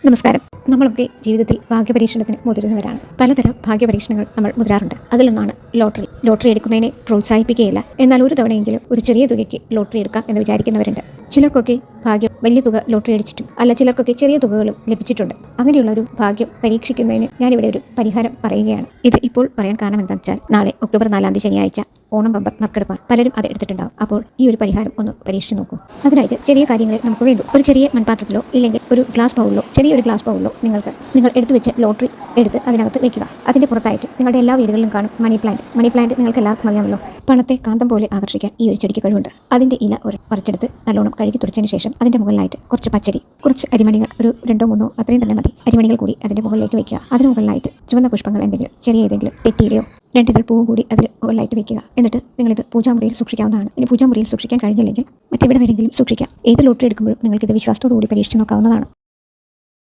നമസ്കാരം. നമ്മളൊക്കെ ജീവിതത്തിൽ ഭാഗ്യപരീക്ഷണത്തിന് മുതിരുന്നവരാണ്. പലതരം ഭാഗ്യപരീക്ഷണങ്ങൾ നമ്മൾ മുതിരാറുണ്ട്. അതിലൊന്നാണ് ലോട്ടറി. ലോട്ടറി എടുക്കുന്നതിനെ പ്രോത്സാഹിപ്പിക്കുകയില്ല. എന്നാൽ ഒരു തവണയെങ്കിലും ഒരു ചെറിയ തുകയ്ക്ക് ലോട്ടറി എടുക്കാം എന്ന് വിചാരിക്കുന്നവരുണ്ട്. ചിലർക്കൊക്കെ ഭാഗ്യം വലിയ തുക ലോട്ടറി അടിച്ചിട്ടും, അല്ല ചിലർക്കൊക്കെ ചെറിയ തുകകളും ലഭിച്ചിട്ടുണ്ട്. അങ്ങനെയുള്ള ഒരു ഭാഗ്യം പരീക്ഷിക്കുന്നതിന് ഞാനിവിടെ ഒരു പരിഹാരം പറയുകയാണ്. ഇത് ഇപ്പോൾ പറയാൻ കാരണം എന്താണെന്ന് വെച്ചാൽ, നാളെ ഒക്ടോബർ 4 ശനിയാഴ്ച ഓണം ബമ്പർ നറുക്കെടുപ്പാണ്. പലരും അത് എടുത്തിട്ടുണ്ടാവും. അപ്പോൾ ഈ ഒരു പരിഹാരം ഒന്ന് പരീക്ഷിച്ച് നോക്കൂ. അതിനായിട്ട് ചെറിയ കാര്യങ്ങളെ നമുക്ക് വേണ്ടു. ഒരു ചെറിയ മൺപാത്രത്തിലോ ഇല്ലെങ്കിൽ ഒരു ഗ്ലാസ് ബൗളിലോ, ചെറിയൊരു ഗ്ലാസ് ബൗളിലോ നിങ്ങൾ എടുത്തു വെച്ച ലോട്ടറി എടുത്ത് അതിനകത്ത് വെക്കുക. അതിൻ്റെ പുറത്തായിട്ട് നിങ്ങളുടെ എല്ലാ വീടുകളിലും കാണും മണി പ്ലാന്റ്. മണി പ്ലാന്റ് നിങ്ങൾക്ക് എല്ലാവർക്കും അറിയാമല്ലോ. പണത്തെ കാന്തം പോലെ ആകർഷിക്കാൻ ഈ ഒരു ചെടിക്ക് കഴിവുണ്ട്. അതിൻ്റെ ഇല പറിച്ചെടുത്ത് നല്ലോണം കഴുകി തുറച്ചതിന് ശേഷം അതിൻ്റെ മുകളിലായിട്ട് കുറച്ച് പച്ചരി, കുറച്ച് അരിമണികൾ, ഒരു 2-3 അത്രയും തന്നെ മതി, അരിമണികൾ കൂടി അതിൻ്റെ മുകളിലേക്ക് വയ്ക്കുക. അതിന് മുകളിലായിട്ട് ചുവന്ന പുഷ്പങ്ങൾ എന്തെങ്കിലും, ചെറിയ ഏതെങ്കിലും തെറ്റിയിലയോ 2 ഇതൾ പൂവ് കൂടി അതിൽ മുകളിലായിട്ട് വെക്കുക. എന്നിട്ട് നിങ്ങളിത് പൂജാമുറിയിൽ സൂക്ഷിക്കാവുന്നതാണ്. ഇനി പൂജാമുറിയിൽ സൂക്ഷിക്കാൻ കഴിഞ്ഞില്ലെങ്കിൽ മറ്റെവിടെ വേണമെങ്കിലും സൂക്ഷിക്കാം. ഏത് ലോട്ടറി എടുക്കുമ്പോഴും നിങ്ങൾക്കിത് വിശ്വാസത്തോടു കൂടി പരീക്ഷിച്ച് നോക്കാവുന്നതാണ്.